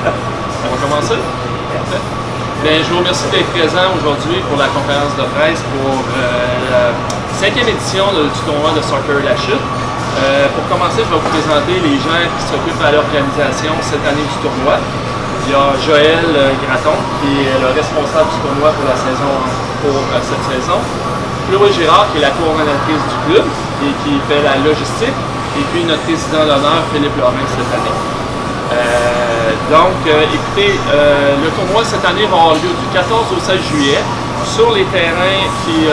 On va commencer? Bien, je vous remercie d'être présent aujourd'hui pour la conférence de presse pour la 5e édition du tournoi de soccer La Chute. Pour commencer, je vais vous présenter les gens qui s'occupent à l'organisation cette année du tournoi. Il y a Joël Graton, qui est le responsable du tournoi pour cette saison. Chloé Girard, qui est la coordonnatrice du club et qui fait la logistique. Et puis notre président d'honneur, Philippe Lorrain, cette année. Écoutez, le tournoi cette année va avoir lieu du 14 au 16 juillet sur les terrains qui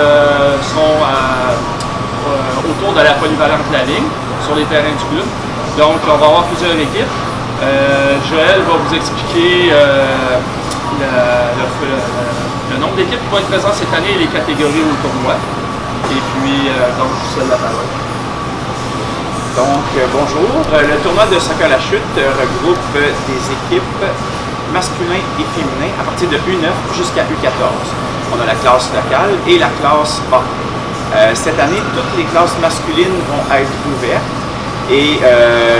sont autour de la polyvalente La Ligne, sur les terrains du club. Donc, on va avoir plusieurs équipes. Joël va vous expliquer le nombre d'équipes qui vont être présentes cette année et les catégories au tournoi. Et puis, donc, je vous cède la parole. Donc, bonjour. Le tournoi de soccer La Chute regroupe des équipes masculins et féminins à partir de U9 jusqu'à U14. On a la classe locale et la classe A. Cette année, toutes les classes masculines vont être ouvertes et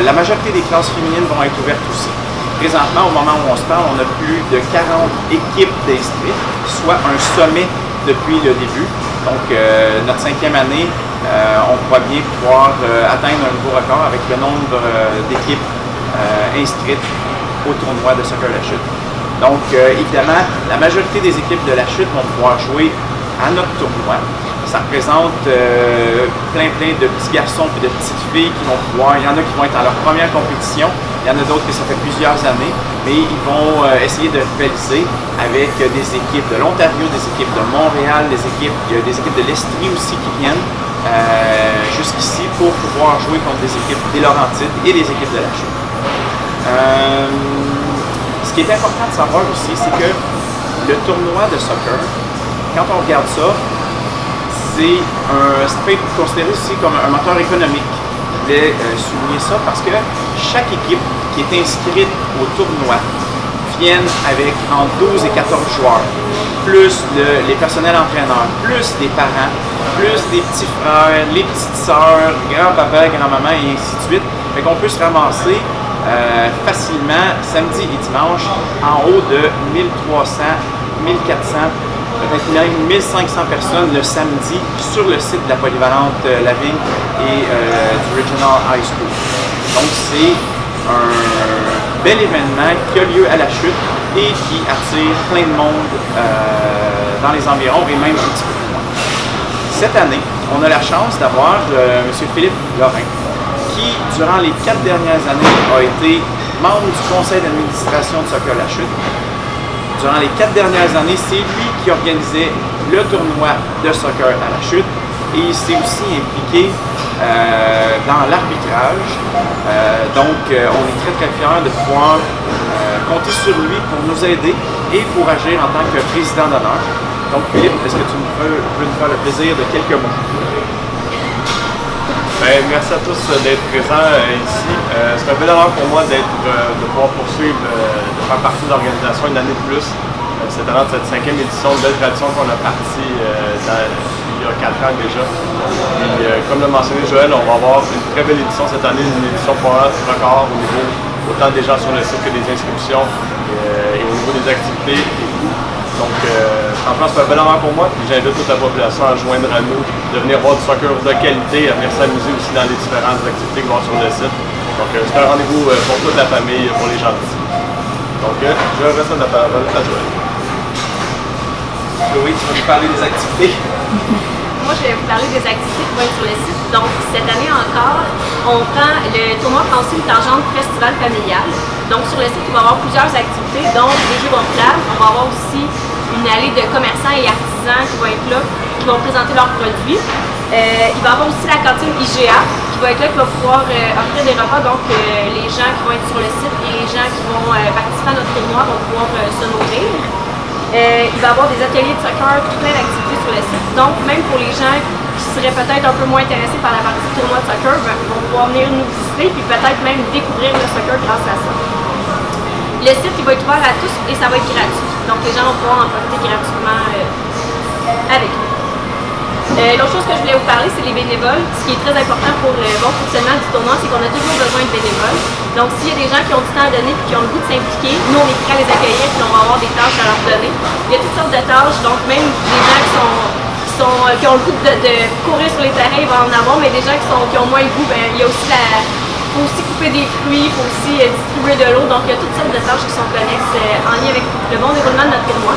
la majorité des classes féminines vont être ouvertes aussi. Présentement, au moment où on se parle, on a plus de 40 équipes d'inscrites, soit un sommet depuis le début. Donc, notre 5e année, on croit bien pouvoir atteindre un nouveau record avec le nombre d'équipes inscrites au tournoi de soccer La Chute. Donc, évidemment, la majorité des équipes de La Chute vont pouvoir jouer à notre tournoi. Ça représente plein de petits garçons et de petites filles qui vont pouvoir, il y en a qui vont être à leur première compétition, il y en a d'autres que ça fait plusieurs années, mais ils vont essayer de rivaliser avec des équipes de l'Ontario, des équipes de Montréal, il y a des équipes de l'Estrie aussi qui viennent jusqu'ici pour pouvoir jouer contre des équipes des Laurentides et des équipes de La Chute. Ce qui est important de savoir aussi, c'est que le tournoi de soccer, quand on regarde ça, ça peut être considéré aussi comme un moteur économique. Je voulais souligner ça parce que chaque équipe qui est inscrite au tournoi viennent avec entre 12 et 14 joueurs, plus les personnels entraîneurs, plus les parents, plus les petits frères, les petites sœurs, grand-papa, grand-maman et ainsi de suite. Fait qu'on peut se ramasser facilement samedi et dimanche en haut de 1300, 1400, peut-être même 1500 personnes le samedi sur le site de la polyvalente La Vigne et du Regional High School. Donc c'est un bel événement qui a lieu à La Chute et qui attire plein de monde dans les environs et même un petit peu plus loin. Cette année, on a la chance d'avoir M. Philippe Lorrain qui, durant les 4 dernières années, a été membre du conseil d'administration de Soccer La Chute. Durant les 4 dernières années, c'est lui qui organisait le tournoi de soccer à La Chute et il s'est aussi impliqué dans l'arbitrage. Donc, on est très fiers de pouvoir compter sur lui pour nous aider et pour agir en tant que président d'honneur. Donc, Philippe, est-ce que tu peux nous faire le plaisir de quelques mots? Bien, merci à tous d'être présents ici. C'est un bel honneur pour moi de pouvoir poursuivre, de faire partie de l'organisation une année de plus. C'est dans cette 5e édition, une belle tradition qu'on a partie il y a 4 ans déjà. Et, comme l'a mentionné Joël, on va avoir une très belle édition cette année, une édition record au niveau autant des gens sur le site que des inscriptions et au niveau des activités et tout. Donc, franchement, c'est un bel honneur pour moi. J'invite toute la population à joindre à nous, de venir voir du soccer de qualité, à venir s'amuser aussi dans les différentes activités qu'on va sur le site. Donc, c'est un rendez-vous pour toute la famille, pour les gens ici. Donc, je reste la parole à Joël. Chloé, tu vas nous parler des activités? Moi, je vais vous parler des activités qui vont être sur le site. Donc, cette année encore, le tournoi prend aussi une tangente festival familial. Donc, sur le site, il va y avoir plusieurs activités, dont des jeux gonflables. On va avoir aussi une allée de commerçants et artisans qui vont être là, qui vont présenter leurs produits. Il va y avoir aussi la cantine IGA qui va être là, qui va pouvoir offrir des repas. Donc, les gens qui vont être sur le site et les gens qui vont participer à notre tournoi vont pouvoir se nourrir. Il va y avoir des ateliers de soccer, tout plein d'activités sur le site. Donc, même pour les gens qui seraient peut-être un peu moins intéressés par la partie tournoi de soccer, vont pouvoir venir nous visiter puis peut-être même découvrir le soccer grâce à ça. Le site il va être ouvert à tous et ça va être gratuit. Donc, les gens vont pouvoir en profiter gratuitement avec nous. L'autre chose que je voulais vous parler, c'est les bénévoles. Ce qui est très important pour le bon fonctionnement du tournoi, c'est qu'on a toujours besoin de bénévoles. Donc, s'il y a des gens qui ont du temps à donner et qui ont le goût de s'impliquer, nous, on est prêts à les accueillir et on va avoir des tâches à leur donner. Il y a toutes sortes de tâches, donc même des gens qui ont le goût de courir sur les terrains, il va en avoir, mais des gens qui ont moins le goût, ben, il y a aussi faut aussi couper des fruits, il faut aussi distribuer de l'eau. Donc, il y a toutes sortes de tâches qui sont connexes en lien avec le bon déroulement de notre tournoi.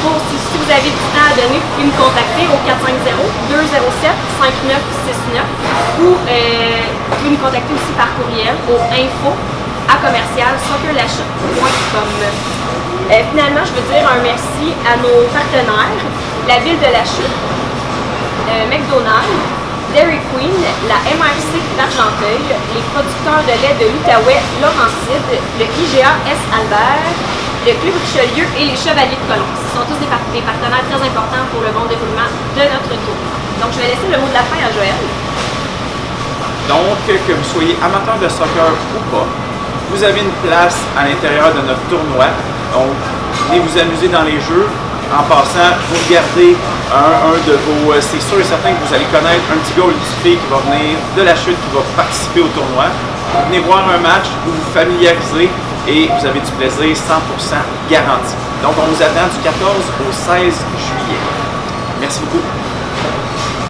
Si vous avez du temps à donner, vous pouvez me contacter au 450-207-5969 ou vous pouvez me contacter aussi par courriel au info@commercial-soccerlachute.com. Finalement, je veux dire un merci à nos partenaires, la ville de La Chute, McDonald's, Dairy Queen, la MRC d'Argenteuil, les producteurs de lait de l'Outaouais, Laurentide, le IGA S. Albert, le Club Richelieu et les Chevaliers de Colomb. Ce sont tous des partenaires très importants pour le bon déroulement de notre tour. Donc, je vais laisser le mot de la fin à Joël. Donc, que vous soyez amateur de soccer ou pas, vous avez une place à l'intérieur de notre tournoi. Donc, venez vous amuser dans les jeux. En passant, vous regardez un de vos... c'est sûr et certain que vous allez connaître un petit gars ou une petite fille qui va venir de La Chute, qui va participer au tournoi. Vous venez voir un match, vous vous familiarisez et vous avez du plaisir 100% garanti. Donc, on vous attend du 14 au 16 juillet. Merci beaucoup.